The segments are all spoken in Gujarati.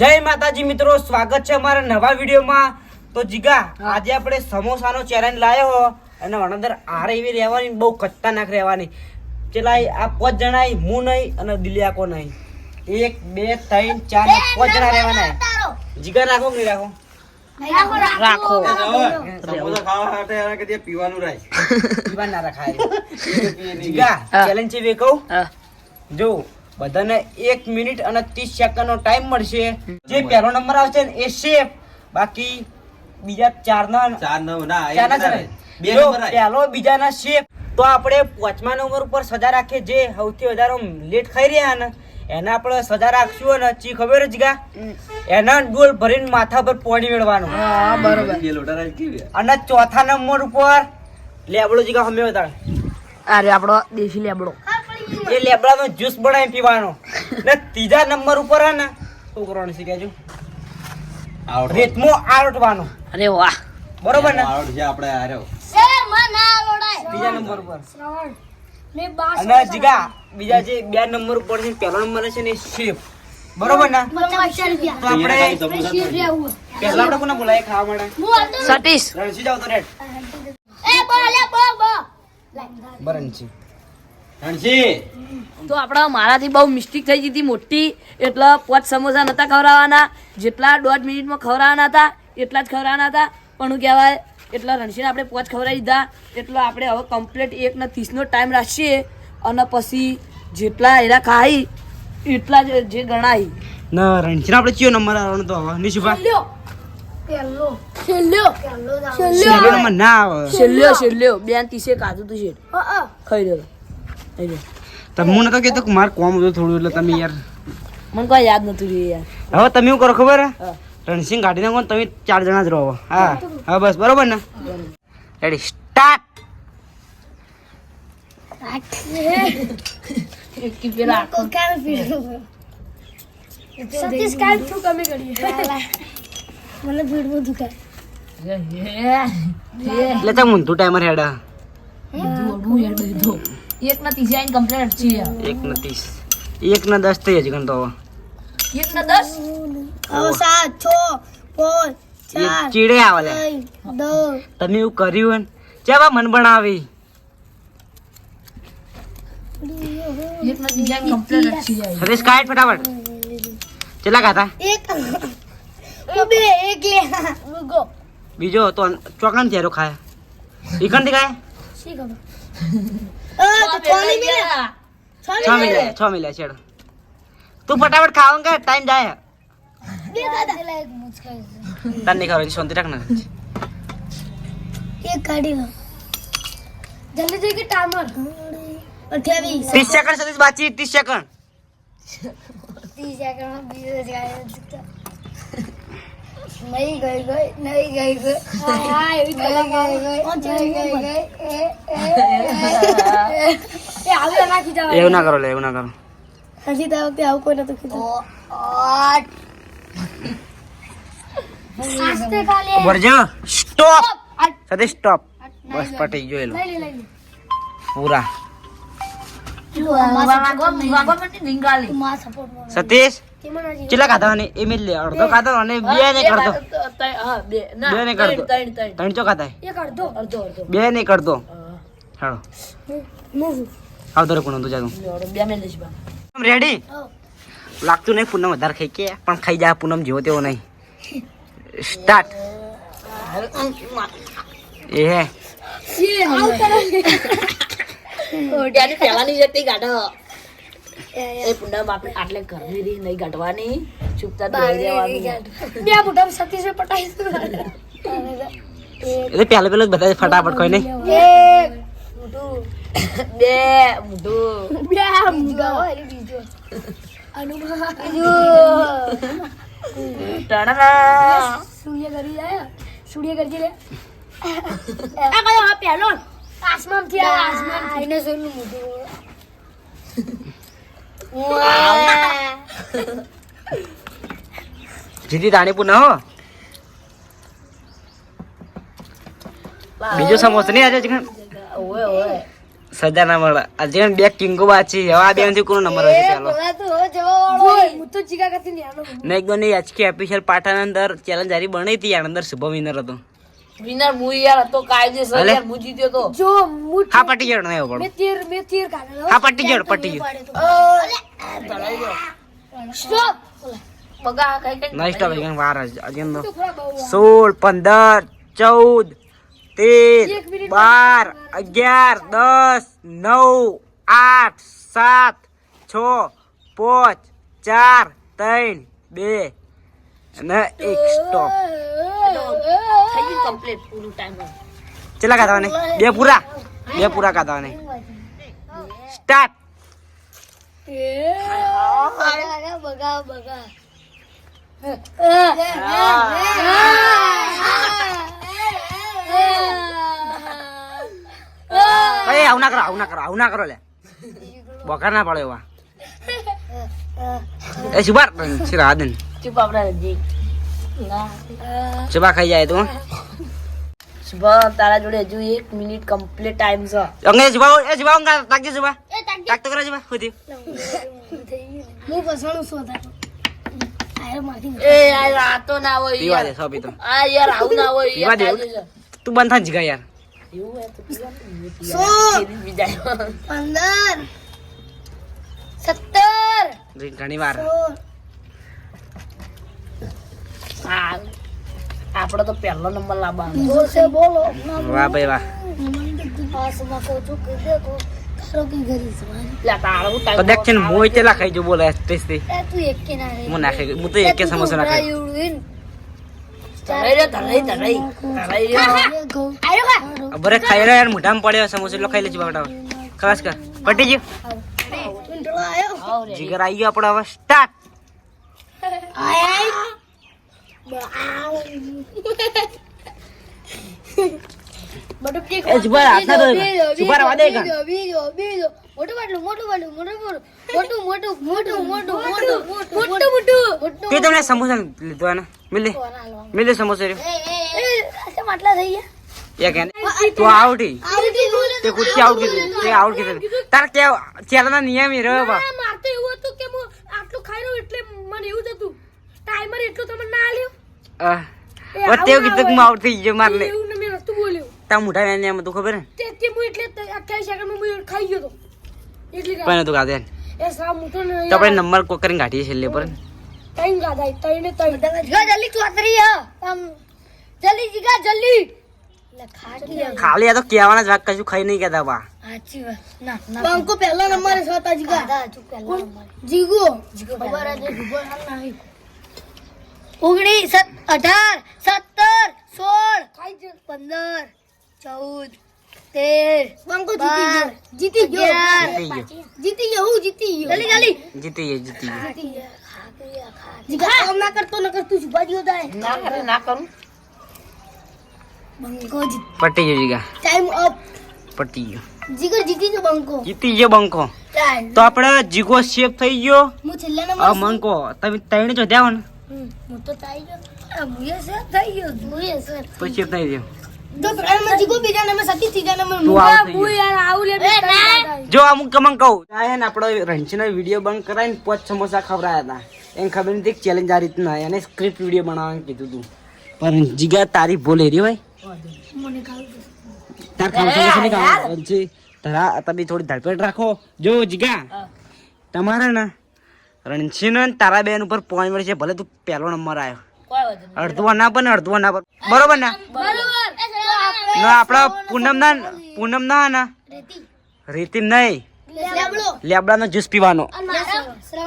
જય માતાજી મિત્રો, સ્વાગત છે અમારા નવા વિડીયોમાં. તો જીગા આજે આપણે સમોસાનો ચેલેન્જ લાયો હો અને અંદર આરે એવી રહેવાની, બહુ ખતરનાક રહેવાની. ચલાઈ આ 5 જણા, હું નહીં અને દિલિયાકો નહીં. 1 2 3 4 5 જણા રહેવાના. જીગા રાખો કે નહીં રાખો? રાખો. સમોસા ખાવા માટે આના કે પીવાનું રાય. પીવા ના રખાય. જીગા ચેલેન્જ છે કહું જો, બધાને 1 મિનિટ અને 30 સેકન્ડનો ટાઈમ મળશે. જે પહેલો નંબર આવશે ને એ સેફ, બાકી બીજા 4 ના પહેલો બીજાના સેફ. તો આપણે 5મા નંબર ઉપર સજા રાખીએ. જે સૌથી વધારે લેટ ખાઈ રહ્યા ને એને આપણે સજા રાખશું. અને ચી ખબર જ ગા એના ડોલ ભરીને માથા પર પાણી મેળવાનું. હા બરોબર. અને 4થા નંબર ઉપર લેબડો જીગા હમે બતાડે. અરે આપણો દેશી લેબડો. એ લેબડાનો જ્યુસ બનાવી પીવાનો. ને 3જા નંબર ઉપર હે ને શું કરવાનું છે કેજો? રેતમો આરોટવાનો. અરે વાહ, બરોબર ને? છે આપણે આર્યો. 3જા નંબર ઉપર. અને જીગા બીજા જે 2 નંબર ઉપર છે, પહેલો નંબર છે ને શેફ. બરોબર ને? તો આપણે પહેલા આપણે કોને બોલાય ખાવા માટે? સતીશ. રણસી જાવ તો રેડ. બરણસી. તો આપણા મારાથી બહુ મિસ્ટેક થઈ ગઈ હતી મોટી. એટલે 5 સમોસા નતા ખવડાવવાના. જેટલા 1.5 મિનિટમાં ખવડાવવાના હતા એટલા જ ખવડાવવાના હતા. પણ શું કહેવાય, એટલા રણસીને આપણે 5 ખવડાવી દીધા. એટલે આપણે હવે કમ્પ્લીટ 1 ને 30 નો ટાઈમ રાખીએ. અને પછી જેટલા એના ખાઈ એટલા જ જે ગણાય. ના રણસી આપણે કયો નંબર આવવાનો તો હવે નિશુભા? છેલ્લો નંબર ના આવે. છેલ્લો 2:30 કાધું તું શેઠ. ખાઈ રહ્યો. તમે હું નતો કેતો કે મારે કોમ હતું થોડું, એટલે તમે યાર મને કોઈ યાદ નતું રહ્યું યાર. હવે તમે શું કરો ખબર હે? હા. રણસિંહ કાઢી નાખો ને તમે 4 જણા જ રહો. હા હા બસ બરોબર ને? Ready start. સતીશ કાલ શું કમી કરી મને ભીડવું દુખાય. એટલે તમે ઊંધું ટાઈમર હેડા. 1 ને 30 આઈને કમ્પ્લીટ છે. 1 ને 30 1 ને 10 થઈ જ ગણતો હવે. 1 ને 10 હવે 7 6 5 એ ચીડે આવે લે. 2 તમે એવું કર્યું ને ચેવા મન બનાવી. 1 ને 30 આઈને કમ્પ્લીટ છે. સતીશ કાઢ ફટાફટ. કેટલા ખાતા? 1 2 1 લે ગો બીજો તો ચોકન થેરો ખાય. ઈકન થી ખાય? શી ખબર તો છોલી મિલે 6 મિલે છેડો. તું ફટાફટ ખાવ કે ટાઈમ જાય. બે દાદા લે એક મુચકાઈ તને નહીં ખાવ શાંતિ રાખ ને. એક કાઢી લો જલ્દી જલ્દી કે ટાઈમર 28 30 સેકન્ડ સતીશ બાકી. 30 સેકન્ડ. 30 સેકન્ડ બીજો જાય નહીં ગઈ હા એવી ગઈ એ આવી નાખી જાવ. એવું ના કરો લે, એવું ના કરો. હજી તો વખતે આવું કોઈ નતું કીધું. આસ્તે ખાલી વરજો સ્ટોપ. સતીશ સ્ટોપ. બસ પટી ગયો એલો લઈ લે પૂરા. માં સપોર્ટ માં સતીશ કેમનાજી કેટલા ખાતા ને એ મિલ લે. અડધો ખાતો અને 2 ને કરતો. હા 2 ના 2 ને કરતો. 3 3 ચો ખાતા. એક અડધો 2 ને કરતો. હાલો હું આવતો રે પૂનમ તું જાતું. 2 મિનિટ છે બા. રેડી? લાગતું નહીં પૂનમ વધારે ખાઈ કે, પણ ખાઈ જાય પૂનમ જેવો તેવો નહીં. સ્ટાર્ટ. એ હે ઓડિયાની પહેલાની જતી ગાડો. એ પુનમ આપણે આટલે ઘરની રી નહીં ગાડવાની. ચૂપચાપ બેહી રહેવાનું. બે મોટા સતીશે પટાઈ એટલે પહેલા બધા ફટાફટ કોઈ નહીં. એક 2 મોઢું. બે મુગા હોય બીજો અનુભવ ટણના. સૂર્ય કરી જાય સૂર્ય કરજે લે આ કયો આ પહેલો આસમાન થી આસમાન ડાયનોસોર નું મોઢું જીતી તાણી પૂનમ હો. બીજો સમોસો નહીં આજે ચિકન. ઓય ઓય સજા ના મળે આજે બે કિંગો બાચી હવે આ બેન થી કોનો નંબર હશે ચાલો હું તો જીગા કરતી નહીં આનો ને એક દોની આજકી એપિસોડ પાટાના અંદર ચેલેન્જ હારી બની હતી યાર અંદર શુભ વિનર હતો વિનર હું યાર હતો કાયદેસર અલે. યાર હું જીત્યો તો જો હું હા પટી ગયો નહીં પડો મેં તીર કાઢેલો હા પટી ગયો ધરાઈ ગયો સ્ટોપ બગા કઈ કઈ નહીં સ્ટોપ વાર આજે તો થોડા બહુ 16 15 14 13 12 11 10 9 8 7 6 5 4 3 2 અને એક સ્ટોપ થઈ ગયું કમ્પ્લીટ પૂરું ટાઈમ ચલા કાઢવાને બે પૂરા કાઢવાને સ્ટાર્ટ બગા ભાઈ આવું ના કરો લે બોકાર ના પડે એવા એ સુબાર સિરા દન ચૂપ આપડા જી સુબા ખાઈ જાય તું શુભ તારા જોડે હજુ 1 મિનિટ કમ્પ્લીટ ટાઈમ છે અંગે સુબા ઊંઘા તાકજે સુબા તાક તો કરે સુબા ખુદી હું ફસવાનું શું હતા આયર મારી એ યાર આ તો ના હોય પીવા યાર દે સો પીતો આ યાર આવું ના હોય પીવા દે યાર તું બંધ થા જીગા યાર એવું હે તો પીવાનું બીજા 15 17 ઘણી વાર હા આપણો તો પહેલો નંબર લાવવાનો जोर से बोलो વાહ ભાઈ વાહ आसमां को झुक देखो तारों की गली सवारी લે તારું તો ટાઈમ દેખ છે ને મોય ચેલા ખાઈ જો બોલે ટેસ્ટ થી ए तू एक के ना रे હું નાખે હું તો એક કે સમોસા નાખે ધરાઈ રે ધરાઈ રે आयो का બરે ખાઈ રહ્યા યાર મોઢામાં પડ્યો સમોસા એટલો ખાઈ લેજો બટાવ ખાસ કર પટી ગયો इंटलो आयो આવ રે જીગર આવી ગયો આપણો હવે સ્ટાર્ટ आय आय बटुक के એ જુબાર હાથ ના ધોઈ જુબાર વાદે કા बीजो मोटू તે તમને સમોસા લીધો આને મિલે સમોસા રે ऐसे માટલા થઈ ગયા એ કે તું આવટી તે કુછ આઉટ કીધું તાર કે ચેલા નિયમ ઈ રહ્યો બા મારતો એવું હતું કે હું આટલું ખાઈ રહ્યો એટલે મને એવું જ હતું ટાઈમર એટલું તમને ના આલ્યો વતે કીધું કે હું આઉટ થઈ ગયો માર લે એવું ને મેં નતું બોલ્યો તા મુઠા ને એમ તું ખબર તે હું એટલે 28 સેકન્ડમાં હું ખાઈ ગયો તો એટલે પણ તું ગાદે એ સા મોટો ને તો આપણે નંબર કો કરીને ગાઠીએ છેલ્લે પર ટાઈમ ગાદાઈ તઈને જલ્દી ચોતરી હ આમ જલ્દી જીગા જલ્દી લે ખાટી ખાલી આ તો કહેવાના જ વાત કશું ખાઈ નહીં કહેતા બા સાચી વાત ના બંકો પહેલા નંબર છે હતા જીગા દાદા તું પહેલા નંબર જીગો ખબર છે જીગો ના નહીં 19 18 17 16 15 14 બંકો જીતી ગયો જીતી ગયો હું જીતી ગયો જલ્દી જીતી ગઈ જીગા કામ ના કરતો ન કરતું છુપા ગયો થાય ના કરું બંકો પટી ગયો જીગા ટાઈમ અપ પટી ગયો જીગર જીતી ગયો બંકો જીતી ગયો બંકો ટાઈમ તો આપણે જીગો સેફ થઈ ગયો હું છેલ્લા નંબર આ મંકો તમે ત્રણ જો ધ્યાન હું તો થઈ ગયો મુએ સે થઈ ગયો મુએ સે તો સેફ થઈ ગયો તો ત્રણ માં જીગો બીજા નંબર સતી ત્રીજા નંબર તું આઉટ થઈ ગયો યાર આવું લે જો અમુક કમંગ કહું આ હે ને આપણો રણજીનો વિડીયો બંધ કરાવીને 5 સમોસા ખવડાયા હતા એને ખબર નથી ચેલેન્જ આ રીતના એને સ્ક્રિપ્ટ વિડીયો બનાવવાનું કીધું તું પણ જીગા તારી ભૂલ હેરી હોય મને ખાવ તાર ખાવશે કે નહીં ખાવ રણજી તારા તમે થોડી ધડપડ રાખો જો જીગા તમારે ને રણજીનો ને તારા બેન ઉપર પોઈન્ટ મળશે ભલે તું પહેલો નંબર આવ્યો કોઈ વાંધો નહીં અડધો ના બને બરોબર ને ના આપડા પૂનમ ના ના રીતિમ નહીં લેબડો લેબડાનો જ્યુસ પીવાનો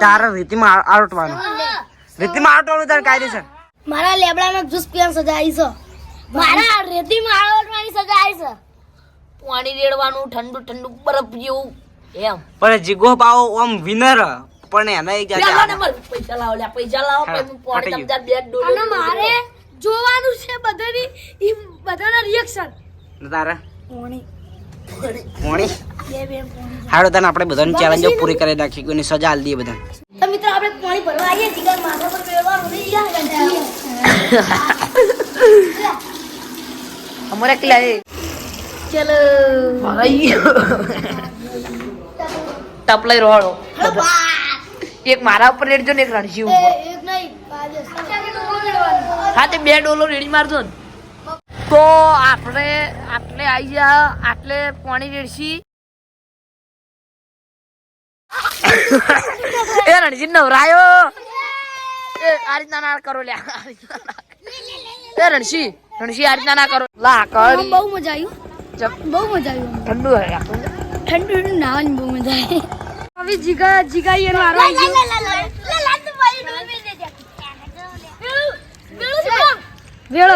તારા રીતિમાં આરોટવાનો તારે કાયદેસર મારા લેબડાનો જ્યુસ પીવાની સજા આવી છે મારા રેતીમાં આળવટવાની સજા આવી છે પાણી રેડવાનું ઠંડુ બરફ જેવું એમ પણ જીગો પાવો આમ વિનર પણ એના એક પહેલો જાત નંબર પૈસા લાવો હા, પછી પાણી પટી તમતાર બેગ ડોલી અને મારે જોવાનું છે બધાની ઈ બધાના રિએક્શન તારા પોણી પોણી બે હાડો તને આપણે બધાની ચેલેન્જો પૂરી કરી નાખી કોઈની સજા આલી દઈએ બધા તો મિત્રો આપણે પાણી ભરવા આવીએ જીગર માથા પર પેરવાનું નહીં યાર અમારે કેટલા ચલો ટપ લઈ રોડો એક મારા ઉપર રેડજો ને એક રણજી ઉપર એક નહીં હા તે 2 ડોલો રેડી મારજો ને તો આપણે આટલે આવી જા આટલે પાણી રેડશી એ રણજી નવરાયો એ આ રીતના ના કરો લ્યા એ રણજી આ રીતના ના કરો લા કરી બહુ મજા આવી બહુ મજા આવી ઠંડુ હે ઠંડુ નાવાની બહુ મજા આવી હવે જીગાઈ એનો આરો વેળો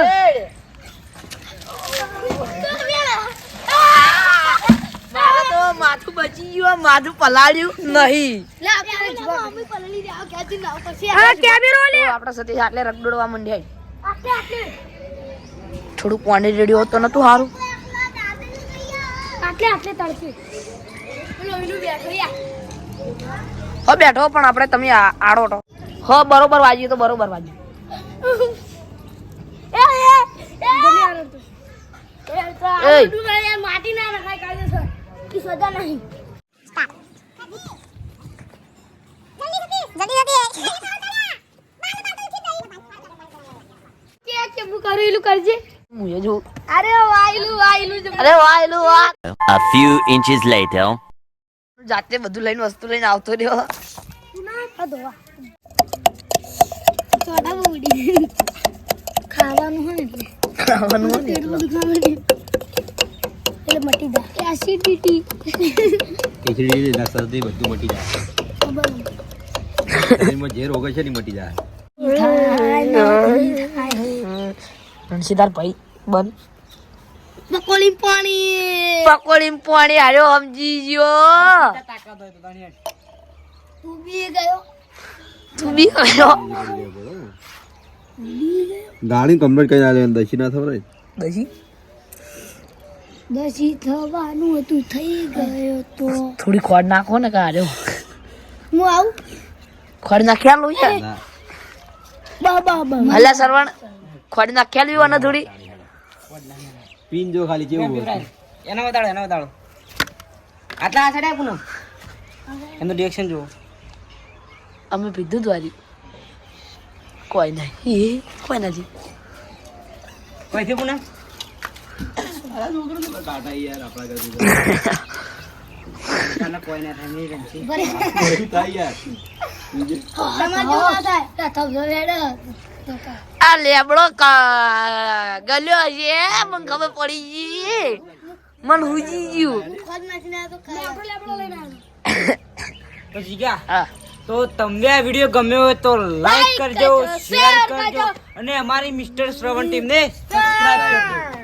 મારે તો માથું બચી ગયું માથું પલાળ્યું નહીં લે આપણે મમ્મી પલળી દે આ ક્યાંથી નાવ પછી આ કેમેરો લે તો આપણા સતીશ આટલે રગડોડવા મંડ્યા આટલે થોડું પાણી રેડી હોત તો નતું સારું આટલે તળશે પેલો વિનુ બેઠો યા હો બેઠો પણ આપણે તમે આડો તો હો બરોબર વાગ્યું તો બરોબર વાગ્યું જલ્દી આરો તું એ માટી ના નખાય કાયદેસર ઈ સજા નહીં કેવું કરેલું કરજે મુએ જો અરે વાયલું અરે વાયલું વા A few inches later. જાતે બધું લઈને વસ્તુ લઈને આવતો રહ્યો સોડા બુડી ખાવાનું હોય ને ખાવાનું હોય ને એટલું બધું ખાવાનું એટલે મટી જાય એસિડિટી ખીચડી ના શરદી બધું મટી જાય શરીરમાં જે રોગ છે ને મટી જાય રણસીદાર ભાઈ બન પકોડી પાણી હાર્યો સમજી ગયો તાકાત હોય તો તને હેડ. તું બી ગયો તું બી ગયો ગાડી કમ્પ્લીટ કરી આલે દશી ના થવાય દસી દસી થવાનું હતું થઈ ગયો તો થોડી ખોડ નાખો ને કે હાર્યો હું આવું ખોડ નાખ્યા લો યાર બાબા હલા સરવણ ખોડ નાખ્યા લ્યો અને થોડી પીન જો ખાલી કેવું હોય એનો બતાડો આટલા આ સાઈડ પૂનમ એનું રિએક્શન જુઓ અમે પીધું દ્વારી કોઈ નહીં કોઈ નથી કઈથી પૂનમ કાટા યાર આપણા ઘરે તને કોઈ ના થાય નહીં રમશી થાય યાર તમારે જેવું ના થાય થપ રેડ આ લેબડો ગલ્યો છે મને ખબર પડી ગઈ મન હુજી ગયું ખોદ નાખીને આ તો લેબડો લઈને આવ્યો તો જીગા હા તો તમને આ વિડીયો ગમ્યો હોય તો લાઈક કરજો શેર કરજો અને અમારી મિસ્ટર શ્રવણ ટીમને સબસ્ક્રાઇબ કરજો